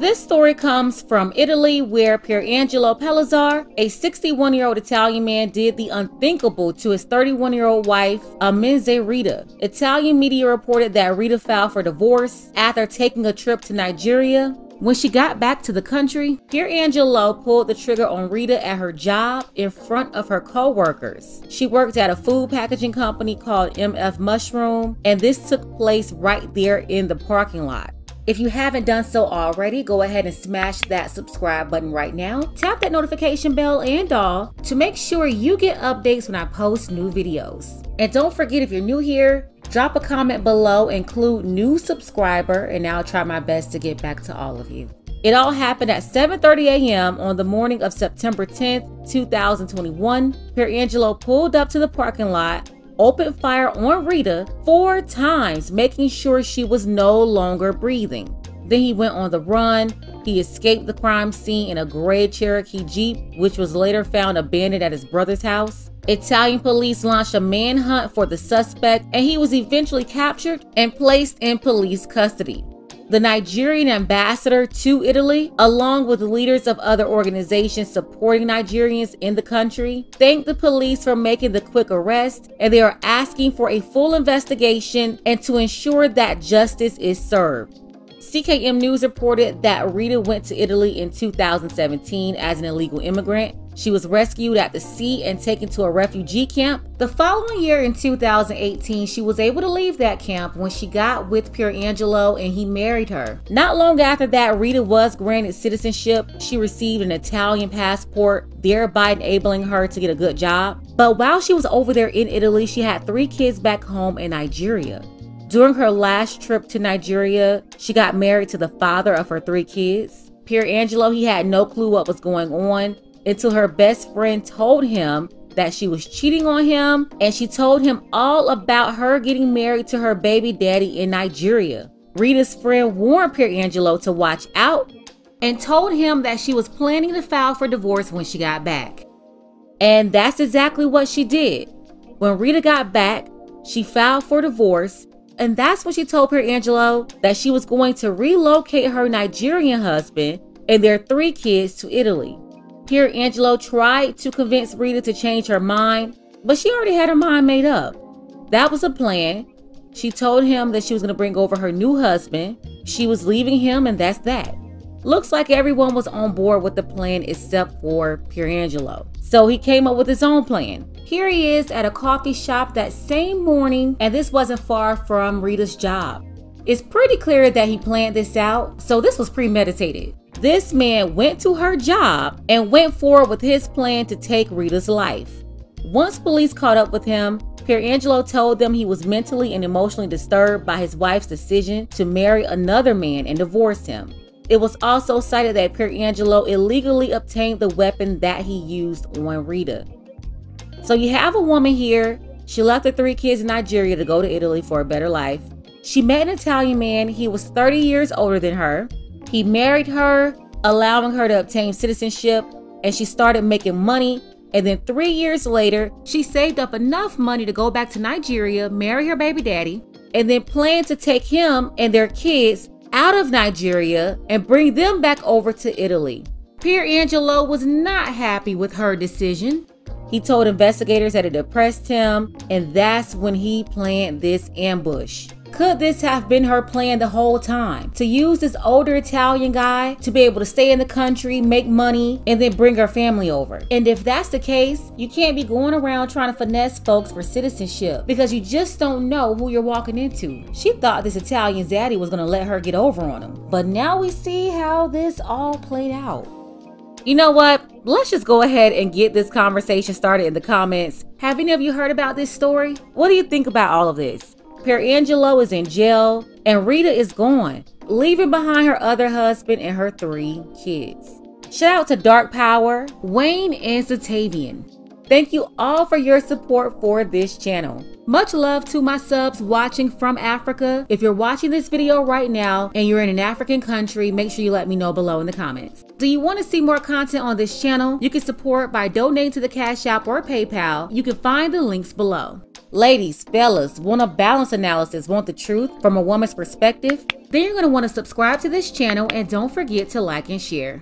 This story comes from Italy, where Pierangelo Pellizzar, a 61-year-old Italian man, did the unthinkable to his 31-year-old wife, Amenze Rita. Italian media reported that Rita filed for divorce after taking a trip to Nigeria. When she got back to the country, Pierangelo pulled the trigger on Rita at her job in front of her co-workers. She worked at a food packaging company called MF Mushroom, and this took place right there in the parking lot. If you haven't done so already, go ahead and smash that subscribe button right now. Tap that notification bell and all to make sure you get updates when I post new videos. And don't forget, if you're new here, drop a comment below, include new subscriber, and I'll try my best to get back to all of you. It all happened at 7:30 a.m. on the morning of September 10th, 2021. Pierangelo pulled up to the parking lot, opened fire on Rita 4 times, making sure she was no longer breathing. Then he went on the run. He escaped the crime scene in a gray Cherokee Jeep, which was later found abandoned at his brother's house. Italian police launched a manhunt for the suspect, and he was eventually captured and placed in police custody. The Nigerian ambassador to Italy, along with leaders of other organizations supporting Nigerians in the country, thanked the police for making the quick arrest, and they are asking for a full investigation and to ensure that justice is served. CKM News reported that Rita went to Italy in 2017 as an illegal immigrant. She was rescued at the sea and taken to a refugee camp. The following year, in 2018, she was able to leave that camp when she got with Pierangelo and he married her. Not long after that, Rita was granted citizenship. She received an Italian passport, thereby enabling her to get a good job. But while she was over there in Italy, she had 3 kids back home in Nigeria. During her last trip to Nigeria, she got married to the father of her 3 kids. Pierangelo, he had no clue what was going on until her best friend told him that she was cheating on him, and she told him all about her getting married to her baby daddy in Nigeria. Rita's friend warned Pierangelo to watch out and told him that she was planning to file for divorce when she got back. And that's exactly what she did. When Rita got back, she filed for divorce, and that's when she told Pierangelo that she was going to relocate her Nigerian husband and their 3 kids to Italy. Pierangelo tried to convince Rita to change her mind, but she already had her mind made up. That was a plan. She told him that she was going to bring over her new husband. She was leaving him, and that's that. Looks like everyone was on board with the plan except for Pierangelo. So he came up with his own plan. Here he is at a coffee shop that same morning, and this wasn't far from Rita's job. It's pretty clear that he planned this out, so this was premeditated. This man went to her job and went forward with his plan to take Rita's life. Once police caught up with him, Pierangelo told them he was mentally and emotionally disturbed by his wife's decision to marry another man and divorce him. It was also cited that Pierangelo illegally obtained the weapon that he used on Rita. So you have a woman here. She left her 3 kids in Nigeria to go to Italy for a better life. She met an Italian man. He was 30 years older than her. He married her, allowing her to obtain citizenship, and she started making money. And then 3 years later, she saved up enough money to go back to Nigeria, marry her baby daddy, and then planned to take him and their kids out of Nigeria and bring them back over to Italy. Pierangelo was not happy with her decision. He told investigators that it depressed him, and that's when he planned this ambush. Could this have been her plan the whole time? To use this older Italian guy to be able to stay in the country, make money, and then bring her family over. And if that's the case, you can't be going around trying to finesse folks for citizenship because you just don't know who you're walking into. She thought this Italian Zaddy was gonna let her get over on him. But now we see how this all played out. You know what? Let's just go ahead and get this conversation started in the comments. Have any of you heard about this story? What do you think about all of this? Pierangelo is in jail and Rita is gone, leaving behind her other husband and her 3 kids. Shout out to Dark Power, Wayne, and Zatavian. Thank you all for your support for this channel. Much love to my subs watching from Africa. If you're watching this video right now and you're in an African country, make sure you let me know below in the comments. Do you want to see more content on this channel? You can support by donating to the Cash App or PayPal. You can find the links below. Ladies, fellas, want a balanced analysis, want the truth from a woman's perspective? Then you're going to want to subscribe to this channel and don't forget to like and share.